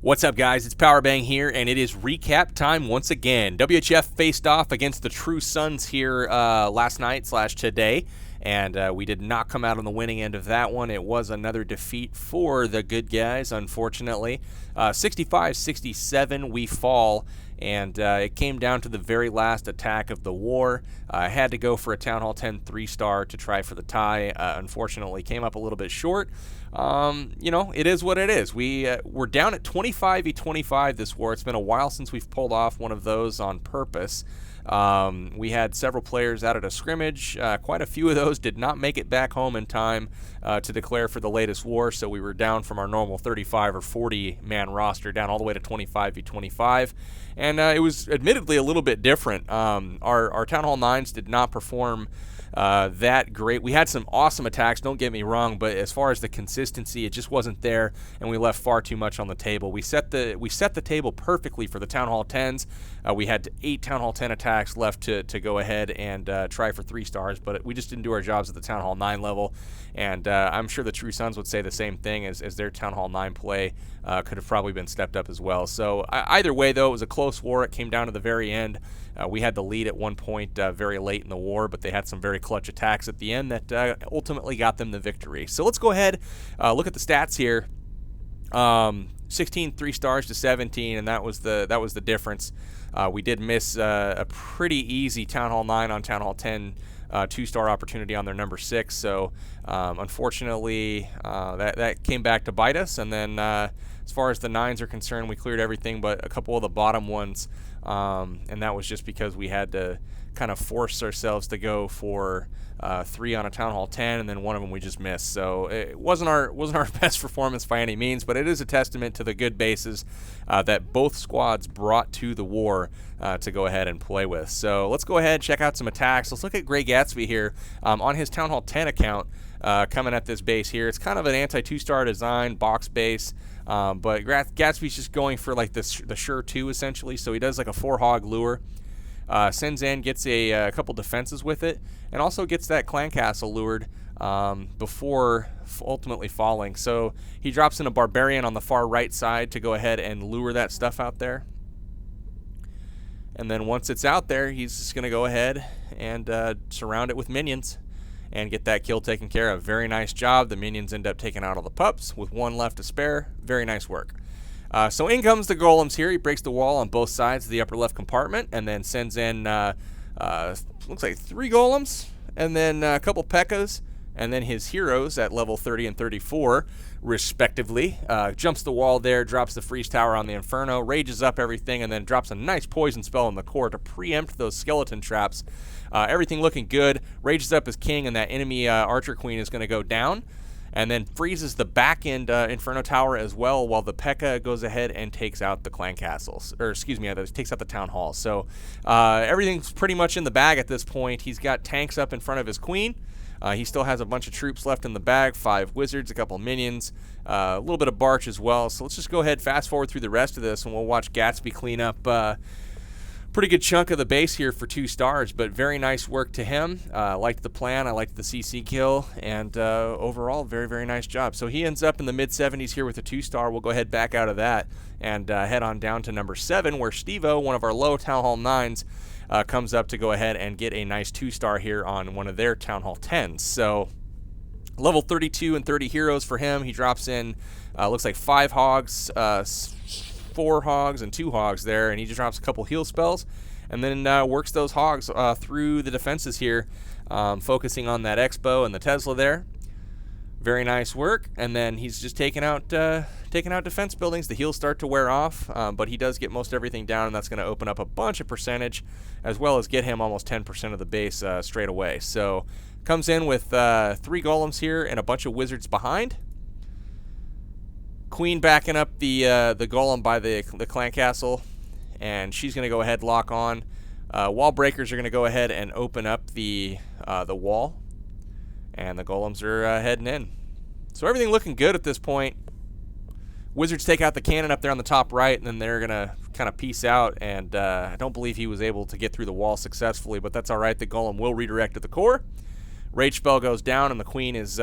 What's up, guys? It's Powerbang here, and it is recap time once again. WHF faced off against the True Sons here last night / today, and we did not come out on the winning end of that one. It was another defeat for the good guys, unfortunately. 65-67, we fall, and it came down to the very last attack of the war. I had to go for a Town Hall 10 3-star to try for the tie. Unfortunately, came up a little bit short. You know, it is what it is. We're down at 25v25 this war. It's been a while since we've pulled off one of those on purpose. We had several players out at a scrimmage. Quite a few of those did not make it back home in time to declare for the latest war, so we were down from our normal 35 or 40 man roster down all the way to 25v25, and it was admittedly a little bit different. Our Town Hall 9s did not perform that great. We had some awesome attacks, don't get me wrong, but as far as the consistency, it just wasn't there, and we left far too much on the table. We set the table perfectly for the Town Hall 10s. We had 8 Town Hall 10 attacks left to go ahead and try for 3 stars, but we just didn't do our jobs at the Town Hall 9 level, and I'm sure the True Sons would say the same thing, as their Town Hall 9 play could have probably been stepped up as well. So either way, though, it was a close war. It came down to the very end. We had the lead at one point very late in the war, but they had some very clutch attacks at the end that ultimately got them the victory. So let's go ahead, look at the stats here. 16 3-stars to 17, and that was the difference. We did miss a pretty easy Town Hall 9 on Town Hall 10 2-star opportunity on their number 6. So unfortunately, that came back to bite us. And then as far as the 9s are concerned, we cleared everything but a couple of the bottom ones. And that was just because we had to kind of force ourselves to go for 3 on a Town Hall 10, and then one of them we just missed. So it wasn't our best performance by any means, but it is a testament to the good bases that both squads brought to the war to go ahead and play with. So let's go ahead and check out some attacks. Let's look at Gray Gatsby here on his Town Hall 10 account, coming at this base here. It's kind of an anti-2-star design, box base. But Gatsby's just going for like the Sure 2 essentially, so he does like a 4-hog lure. Sends in, gets a couple defenses with it, and also gets that clan castle lured before ultimately falling. So he drops in a Barbarian on the far right side to go ahead and lure that stuff out there. And then once it's out there, he's just going to go ahead and surround it with minions and get that kill taken care of. Very nice job. The minions end up taking out all the pups with 1 left to spare. Very nice work. So in comes the golems here. He breaks the wall on both sides of the upper left compartment and then sends in, looks like 3 golems, and then a couple P.E.K.K.A.s, and then his heroes at level 30 and 34, respectively. Jumps the wall there, drops the freeze tower on the Inferno, rages up everything, and then drops a nice poison spell in the core to preempt those skeleton traps. Everything looking good. Rages up his king, and that enemy Archer Queen is going to go down. And then freezes the back end Inferno Tower as well, while the P.E.K.K.A. goes ahead and takes out the clan castles, or excuse me, takes out the town hall. So everything's pretty much in the bag at this point. He's got tanks up in front of his queen. He still has a bunch of troops left in the bag, 5 wizards, a couple minions, a little bit of Barch as well. So let's just go ahead, fast forward through the rest of this, and we'll watch Gatsby clean up pretty good chunk of the base here for 2 stars, but very nice work to him. Liked the plan, I liked the CC kill, and overall, very, very nice job. So he ends up in the mid-70s here with a 2-star. We'll go ahead back out of that and head on down to number 7, where Steve-O, one of our low Town Hall 9s, comes up to go ahead and get a nice 2-star here on one of their Town Hall 10s. So level 32 and 30 heroes for him. He drops in, looks like 5 hogs, 4 hogs and 2 hogs there, and he just drops a couple heal spells and then works those hogs through the defenses here, focusing on that Expo and the Tesla there. Very nice work. And then he's just taking out defense buildings. The heals start to wear off, but he does get most everything down, and that's going to open up a bunch of percentage, as well as get him almost 10% of the base straight away. So comes in with 3 golems here and a bunch of wizards behind. Queen backing up the golem by the clan castle, and she's going to go ahead and lock on. Wall breakers are going to go ahead and open up the wall, and the golems are heading in. So everything looking good at this point. Wizards take out the cannon up there on the top right, and then they're going to kind of peace out, and I don't believe he was able to get through the wall successfully, but that's all right. The golem will redirect to the core. Rage spell goes down, and the queen is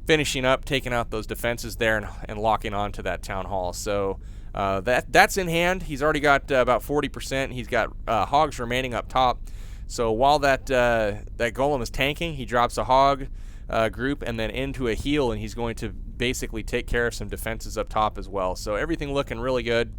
finishing up, taking out those defenses there and locking on to that town hall. So That's in hand. He's already got about 40%. He's got hogs remaining up top. So while that golem is tanking, he drops a hog group and then into a heal, and he's going to basically take care of some defenses up top as well. So everything looking really good.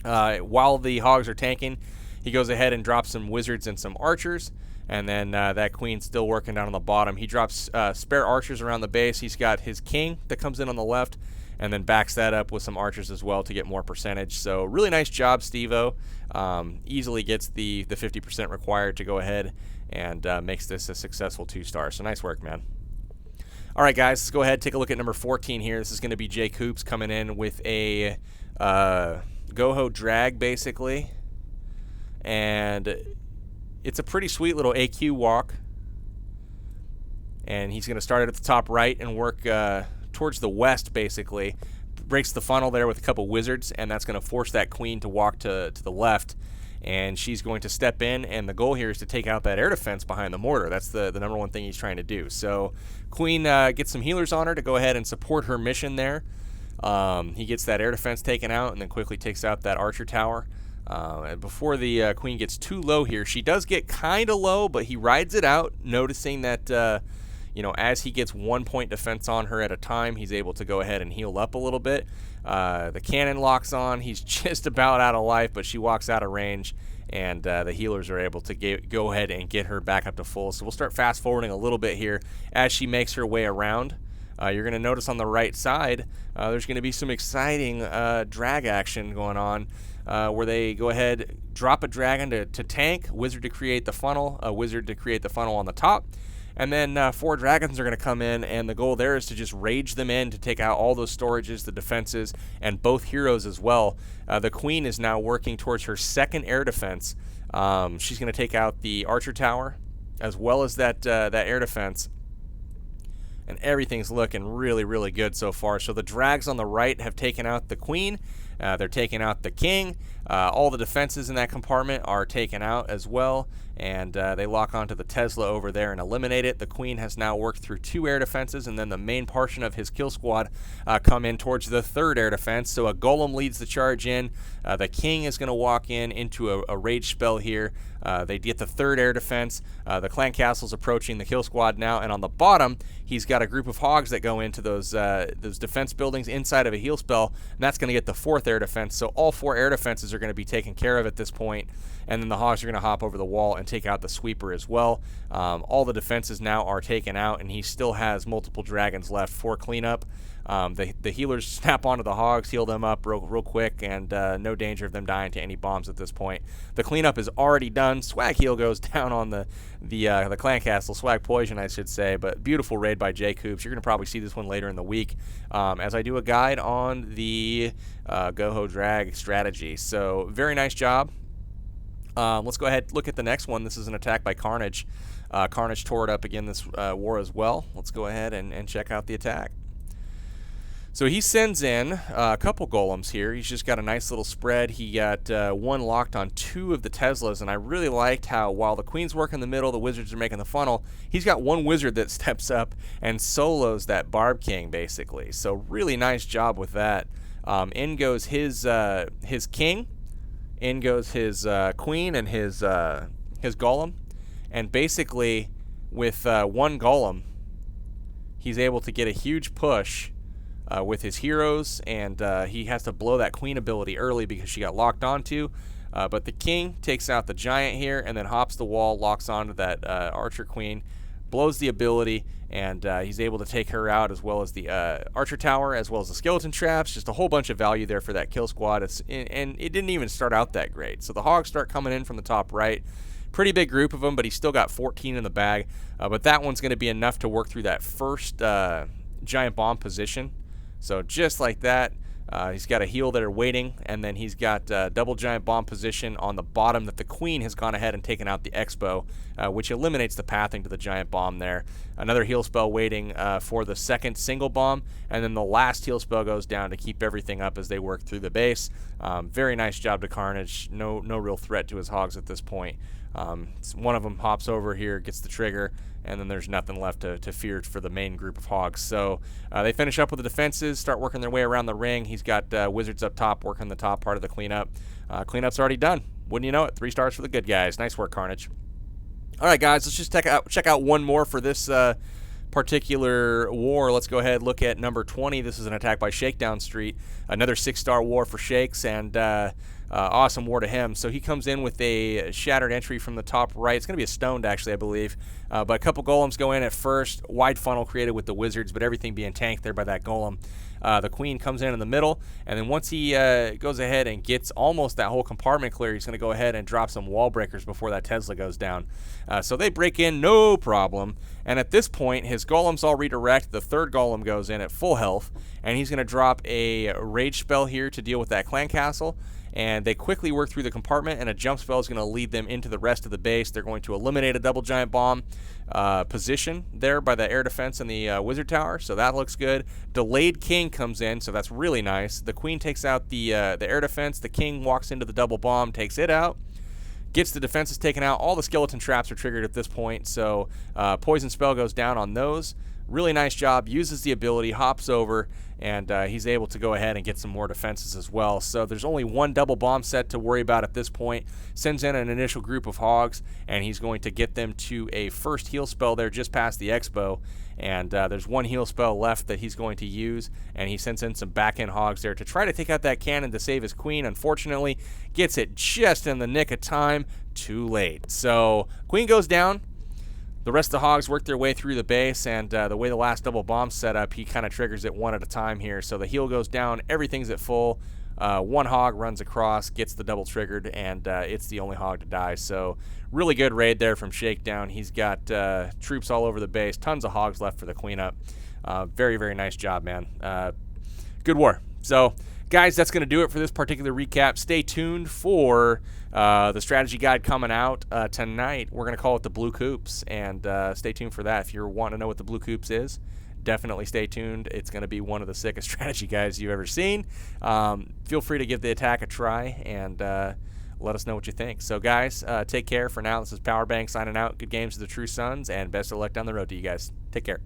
While the hogs are tanking, he goes ahead and drops some wizards and some archers, and then that queen's still working down on the bottom. He drops spare archers around the base. He's got his king that comes in on the left, and then backs that up with some archers as well to get more percentage. So really nice job, Steve-O. Easily gets the 50% required to go ahead and makes this a successful 2-star. So nice work, man. All right, guys, let's go ahead and take a look at number 14 here. This is going to be Jake Hoops coming in with a Goho drag, basically. And it's a pretty sweet little AQ walk. And he's going to start it at the top right and work towards the west, basically. Breaks the funnel there with a couple wizards, and that's going to force that queen to walk to the left. And she's going to step in, and the goal here is to take out that air defense behind the mortar. That's the number one thing he's trying to do. So queen gets some healers on her to go ahead and support her mission there. He gets that air defense taken out and then quickly takes out that archer tower. And before the queen gets too low here, she does get kind of low, but he rides it out, noticing that as he gets 1 point defense on her at a time, he's able to go ahead and heal up a little bit. The cannon locks on. He's just about out of life, but she walks out of range, and the healers are able to go ahead and get her back up to full. So we'll start fast forwarding a little bit here as she makes her way around. You're going to notice on the right side, there's going to be some exciting drag action going on, where they go ahead, drop a dragon to tank, wizard to create the funnel, a wizard to create the funnel on the top. And then 4 dragons are going to come in, and the goal there is to just rage them in to take out all those storages, the defenses, and both heroes as well. The queen is now working towards her second air defense. She's going to take out the archer tower as well as that air defense. And everything's looking really, really good so far. So the drags on the right have taken out the queen. They're taking out the king. All the defenses in that compartment are taken out as well, and they lock onto the Tesla over there and eliminate it. The queen has now worked through 2 air defenses, and then the main portion of his kill squad come in towards the 3rd air defense. So a golem leads the charge in. The king is going to walk into a rage spell here. They get the 3rd air defense. The clan castle's approaching the kill squad now, and on the bottom, he's got a group of hogs that go into those defense buildings inside of a heal spell, and that's going to get the 4th air defense. So all 4 air defenses are going to be taken care of at this point, and then the hogs are going to hop over the wall and take out the sweeper as well. All the defenses now are taken out, and he still has multiple dragons left for cleanup. The healers snap onto the hogs, heal them up real quick, and no danger of them dying to any bombs at this point. The cleanup is already done. Swag heal goes down on the clan castle, swag poison I should say, but beautiful raid by Jake Hoops. You're going to probably see this one later in the week as I do a guide on the Goho drag strategy. So very nice job. Let's go ahead and look at the next one. This is an attack by Carnage. Carnage tore it up again this war as well. Let's go ahead and check out the attack. So he sends in a couple golems here. He's just got a nice little spread. He got 1 locked on 2 of the Teslas, and I really liked how while the queen's working in the middle, the wizards are making the funnel, he's got 1 wizard that steps up and solos that Barb King, basically. So really nice job with that. In goes his king, in goes his queen and his golem, and basically with 1 golem, he's able to get a huge push with his heroes, and he has to blow that queen ability early because she got locked onto. But the king takes out the giant here and then hops the wall, locks onto that archer queen, blows the ability, and he's able to take her out as well as the archer tower, as well as the skeleton traps. Just a whole bunch of value there for that kill squad. And it didn't even start out that great. So the hogs start coming in from the top right. Pretty big group of them, but he's still got 14 in the bag. But that one's going to be enough to work through that first giant bomb position. So just like that, he's got a heal that are waiting, and then he's got double giant bomb position on the bottom that the queen has gone ahead and taken out the Expo, which eliminates the pathing to the giant bomb there. Another heal spell waiting for the second single bomb, and then the last heal spell goes down to keep everything up as they work through the base. Very nice job to Carnage. No real threat to his hogs at this point. One of them hops over here, gets the trigger, and then there's nothing left to fear for the main group of hogs. So they finish up with the defenses, start working their way around the ring. He's got wizards up top working the top part of the cleanup. Cleanup's already done. Wouldn't you know it? 3 stars for the good guys. Nice work, Carnage. All right, guys, let's just check out one more for this particular war. Let's go ahead and look at number 20. This is an attack by Shakedown Street. Another 6-star war for Shakes, and awesome war to him. So he comes in with a shattered entry from the top right. It's going to be a stoned, actually, I believe. But a couple golems go in at first. Wide funnel created with the wizards, but everything being tanked there by that golem. The queen comes in the middle, and then once he goes ahead and gets almost that whole compartment clear, he's going to go ahead and drop some wall breakers before that Tesla goes down. So they break in, no problem. And at this point, his golems all redirect. The third golem goes in at full health, and he's going to drop a rage spell here to deal with that clan castle. And they quickly work through the compartment, and a jump spell is going to lead them into the rest of the base. They're going to eliminate a double giant bomb position there by the air defense and the wizard tower, so that looks good. Delayed king comes in, so that's really nice. The queen takes out the air defense. The king walks into the double bomb, takes it out, gets the defenses taken out. All the skeleton traps are triggered at this point, so poison spell goes down on those. Really nice job. Uses the ability, hops over, and he's able to go ahead and get some more defenses as well. So there's only one double bomb set to worry about at this point. Sends in an initial group of hogs, and he's going to get them to a first heal spell there just past the expo. And there's one heal spell left that he's going to use, and he sends in some back-end hogs there to try to take out that cannon to save his queen. Unfortunately, gets it just in the nick of time. Too late. So queen goes down. The rest of the hogs work their way through the base, and the way the last double bomb's set up, he kind of triggers it one at a time here. So the heal goes down, everything's at full. One hog runs across, gets the double triggered, and it's the only hog to die. So really good raid there from Shakedown. He's got troops all over the base, tons of hogs left for the cleanup. Very, very nice job, man. Good war. So, guys, that's going to do it for this particular recap. Stay tuned for the strategy guide coming out tonight. We're going to call it the Blue Coops, and stay tuned for that. If you're wanting to know what the Blue Coops is, definitely stay tuned. It's going to be one of the sickest strategy guides you've ever seen. Feel free to give the attack a try, and let us know what you think. So, guys, take care. For now, this is Powerbang signing out. Good games to the True Sons, and best of luck down the road to you guys. Take care.